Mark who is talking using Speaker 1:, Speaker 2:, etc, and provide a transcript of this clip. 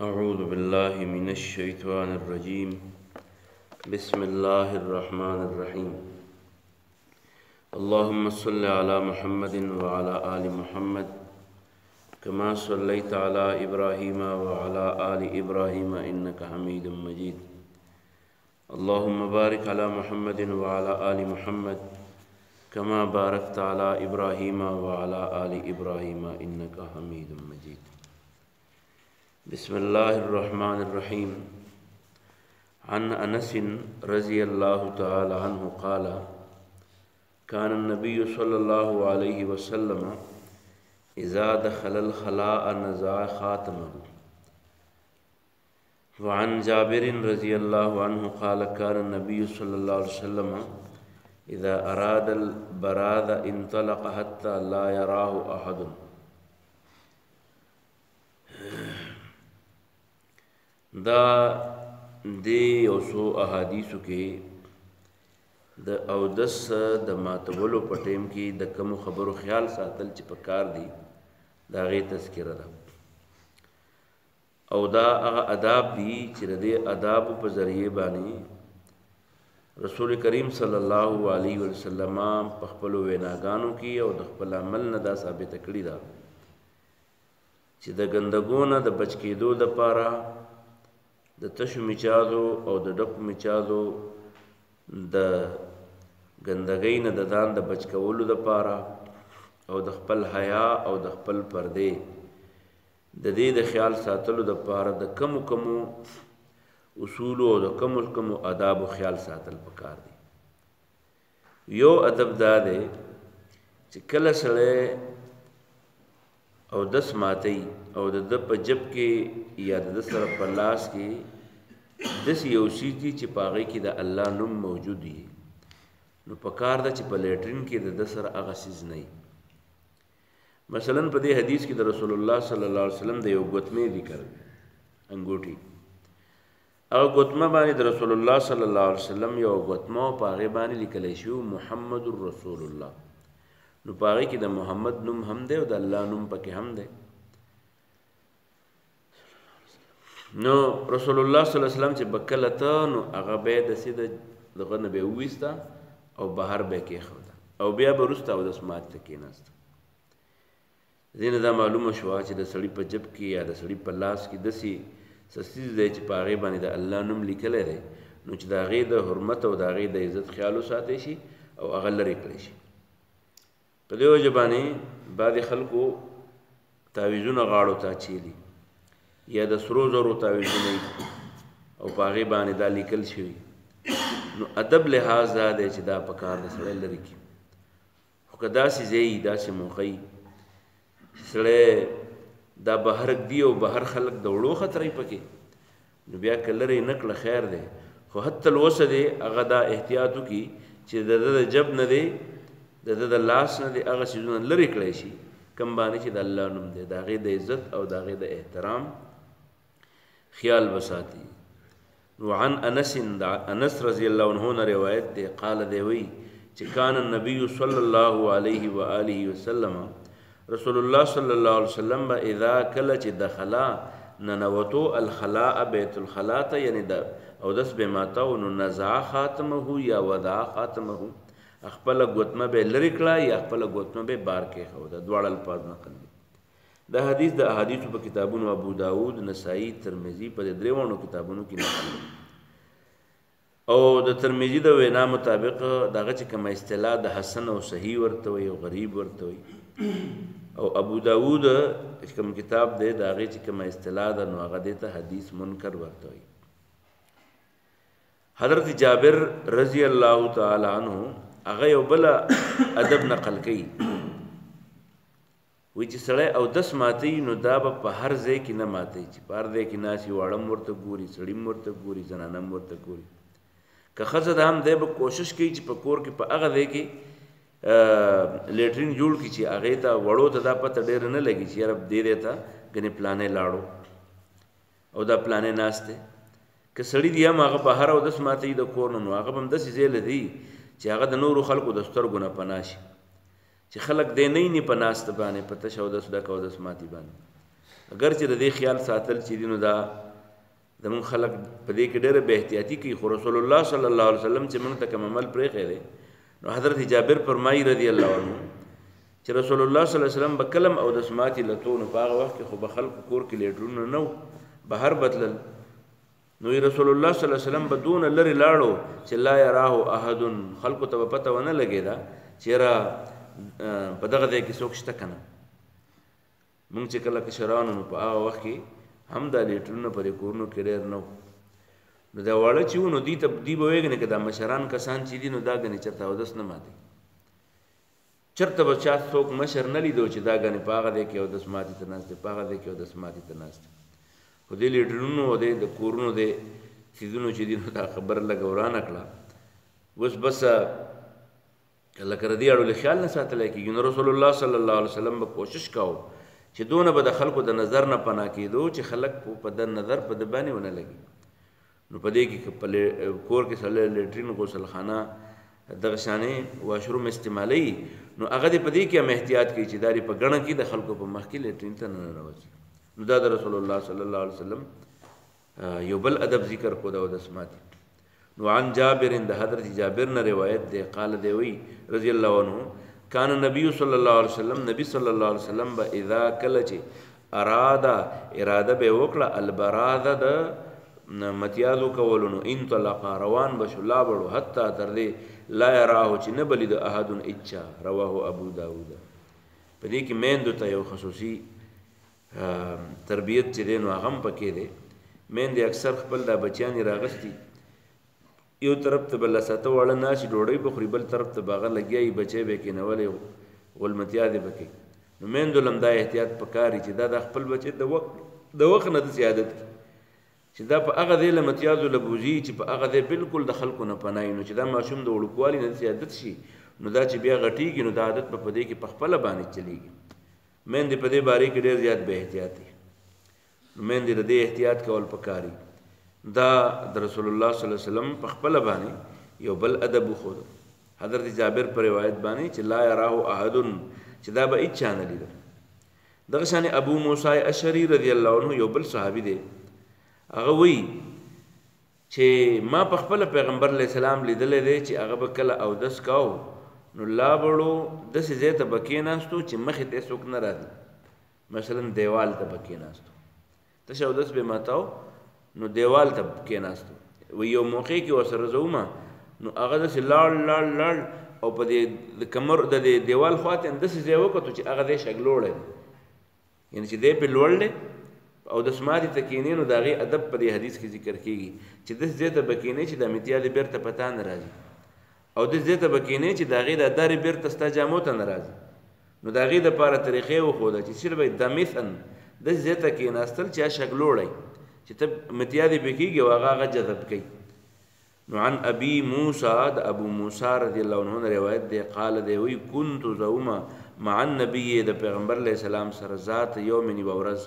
Speaker 1: أعوذ بالله من الشيطان الرجيم. بسم الله الرحمن الرحيم. اللهم صل على محمد وعلى آل محمد كما صليت على إبراهيم وعلى آل إبراهيم إنك حميد مجيد. اللهم بارك على محمد وعلى آل محمد كما باركت على إبراهيم وعلى آل إبراهيم إنك حميد مجيد. بسم الله الرحمن الرحيم. عن أنس رضي الله تعالى عنه قال: كان النبي صلى الله عليه وسلم إذا دخل الخلاء نزع خاتمه. وعن جابر رضي الله عنه قال: كان النبي صلى الله عليه وسلم إذا أراد البراذ انطلق حتى لا يراه أحد. دا دی اوسو احادیثو کې د اودس د ماتولو په ټیم کې د کوم خبرو خیال ساتل چې په کار دی دا غي تذکرہ ده او دا هغه آداب دي چې د آداب په ذریعه باندې رسول کریم صلی الله علیه وسلم په خپل ویناګانو کې او د خپل عمل نه دا ثابت کړی دا چې د ګندګونو د بچ کېدو لپاره د تشو میچازو او د ډکو میچازو د ګندګۍ نه د ځان د بچ کولو لپاره او د خپل حیا او د خپل پردې د دې د خیال ساتلو لپاره د کم اصول او د کم آداب او خیال ساتل پکار دي. یو ادب دا دی چې کله سره او دس ماتی او د په جب کې یا د سره په لاس کې دس یو شی دي چې پاغې کې د الله نوم موجود دی نو پکار ده چې په لیټرین کې د سره هغه سیز نه. مثلا په دې حدیث کې د رسول الله صلی الله علیه وسلم د یو غوتمه ذکر انګوټي او غوتمه باندې د رسول الله صلی الله علیه وسلم یو غوتمه پاغې باندې لیکل شو محمد رسول الله. نو پاغې کې د محمد نوم هم دی او د الله نوم پکې هم دی. نو رسول الله صلی الله علیه وسلم چې بکلته نو هغه به د سید دغه نه به وېستا او بهر به کې خوده او بیا به رستا او د سماعت کې ناست. دینه دا معلومه شو چې د سړی په جب کې یا د سړی په لاس کې دسی سستیز دی چې پاغې باندې د الله نوم لیکل دی نو چې دا غي د حرمت او دا غي د عزت خیال ساتي شي او هغه لري کړی شي. په دې وجه باندې بعض خلکو تعویذونه غاړو ته چيلي یا د سرو زرو تعویذونه او پاغې باندې دا لیکل شوی نو ادب لحاظ دا دی چې دا په کار د سړی لري کی خو کدا سي زی دا سي موخی سړی دا بهر دی او بهر خلک د وړو خطرې پکې نو بیا کلرې نکړه خیر دی خو حتی الوسه دی هغه دا احتیاطو کی چې د جب نه دی د لاس نه دی هغه سيزونه لري کړی شي کم باندې چې د الله نوم دی دا غي د عزت او دا غي د احترام خیال وساتي. وعن انس رضی الله عنه روایت دی قال دی وی چې کان النبي صلی الله علیه و آله وسلم رسول الله صلی الله علیه وسلم اذا کله چې دخلا ننوتو الخلاء بیت الخلاء یعنی دا او دس به ماته نو نزع خاتمه یا وضع خاتمه خپل غوتمه به لری کړه یا خپل غوتمه به بار کې خو دا دواړه الفاظ نقل دي. دا حدیث د احادیث په کتابونو ابو داود نسائی ترمذی په دریوانو کتابونو کې نقل دي او د ترمذی د وینا مطابق دغه چې کوم اصطلاح د حسن او صحیح ورته وي او غریب ورته وي او ابو داود کوم کتاب دی دغه چې کوم اصطلاح د نو هغه د حدیث منکر ورته وي. حضرت جابر رضی الله تعالی عنہ هغه یو بل ادب نقل کړي وی چې سړی او دس ماتي نو دا په هر ځای کې نه ماتي چې په هر ځای کې ناسي واړم ورته ګوري سړیم ورته ګوري زنانم ورته ګوري که ښځه د هم دی به کوشش کوي چې په کور کې په هغه ځای کې لیټرین جوړ کړي چې هغې ته وړو ته دا پته ډېره نه لګي چې یاره دې دی ته ګنې پلانې لاړو او دا پلانې ناست دی. که سړي دی هم هغه بهر او دس ماتي د کور نه نو هغه به هم داسې ځای لدي چې هغه د نورو خلکو د سترګو نه پناه شي چې خلک دی نه په ناست باندې په تشه او دس ډکه او دس ماتي باندې اگر چې د دې خیال ساتل چې دي نو دا زموږ خلک په دې کې ډېره بې احتیاطي کوي خو رسول الله صلی الله علیه وسلم چې موږ ته کوم عمل پرېښی دی نو حضرت جابر فرمایي رضی الله عنه چې رسول الله صلی الله علیه وسلم به کلم اودس ماتې لتو نو په هغه وخت کې خو به خلکو کور کې لیټرونه نه و بهر بدلل نو رسول الله صلی الله علیه وسلم به دونه لرې لاړو چې لا یراه احد خلکو ته به پته ونه لګېده چېرې په دغه ځای کې څوک شته که نه مونږ چې کله کشرانو نو په هغه وخت کې هم دا لیټرونه په دې کورونو کې ډېر نه و نو دا واړه چې وو نو دوی به ویږنې که دا مشران کسان چې دي نو دا ګنې چېرته اودس نه ماتې چېرته به چا څوک مشر نه لیدو چې دا ګنې په هغه ځای کې اودس ماتې ته ناست دی په هغه ځای کې اودس ماتې ته ناست دی خو دې لیټرونو او د کورونو د څیزونو چې دي نو دا خبره لږه ورانه کړه اوس بس لکه د دې اړو له خیال نه ساتلی کېږي نو رسول الله صلی الله علیه وسلم به کوشش کوو چې دونه به د خلکو د نظر نه پناه کېدو چې خلک په د نظر په د باندې ونه لګي نو په دې کې په کور کې سړی لیټرین غسلخانه دغه شانې واشروم استعمالوي نو هغه دې په دې کې هم احتیاط کوي چې دا په ګڼه کې د خلکو په مخ کې لیټرین ته نه ننوځي نو دا د رسول الله صلی الله علیه وسلم یو بل ادب ذکر کو د اودس ماتې نو عن جابر د حضرت جابر نه روایت دی قال دی وی رضی الله عنه کان نبی صلی الله علیه وسلم نبی صلی الله علیه وسلم به اذا کله چې اراده به وکړه البراده د متیازو کولونو انطلق روان بشو لا بړو حتی تر دې لا یراه چې نه بلید احد اچا رواه ابو داود په دې کې میندو ته یو خصوصي تربیت چې دی نو هغه هم پکې دی میندې اکثر خپل دا بچیانې راغستي یو طرف ته بل ساته واړه ناشي ډوډۍ بخوري بل طرف ته باغه لګیایي بچی به کېنولی غلمتیا دې به کوي نو میندو لم دا احتیاط پکاري چې دا د خپل بچی د وخت نه داسې عادت کړي چې دا په هغه ځای له متیازو له بوځي چې په هغه ځای بالکل د خلکو نه پناهي نو چې دا ماشوم د وړوکوالي نه داسې عادت شي نو دا چې بیا غټېږي نو دا عادت به په دې کې په خپله باندې چلیږي میندې په دې بارې کې ډېر زیات بې احتیاط دي نو میندې د دې احتیاط کول پکاري دا د رسول الله صلی الله علیه وسلم په خپله باندې یو بل ادب وښود حضرت جابر په روایت باندې چې لا یراه احد چې دا به هیچا نه لیده دغه شانې ابو موسی اشعري رضی الله عنه یو بل صحابي دی هغه وایي چې ما په خپله پیغمبر علیه السلام لیدلی دی چې هغه به کله اودس کاو نو لا بړو داسې ځای ته به کېناستو چې مخې ته څوک نه راځي مثلا دیوال ته به کېناستو تشه اودس به ماتاو نو دیوال ته کېناستو و یو موقع کې ورسره زومه نو هغه داسې لاړ او په دې کمر د دیوال خواته هم داسې ځای وکتو چې هغه دی شګلوړی دی یعنې چې دی پې لوړ دی اودس ماتې ته کښېنې نو د هغې ادب په دې حدیث کې ذکر کېږي چې داسې ځای ته به کښېنې چې دا متیا دې بېرته په تا نه راځي او داسې ځای ته به کښېنې چې د هغې دا دارې بېرته ستا جامو ته نه راځي نو د هغې دپاره طریقې وښوده چې صرف دمثن داسې ځای ته کښېناستل چې هغه شګلوړی چې ته متیا دې پې کېږي او هغه جذب کوي نو عن ابي موسى د ابو موسی رضی الله عنه روایت دی قال دی وی كنت زوما مع النبي د پیغمبر علیه السلام سره ذات یوم و ورځ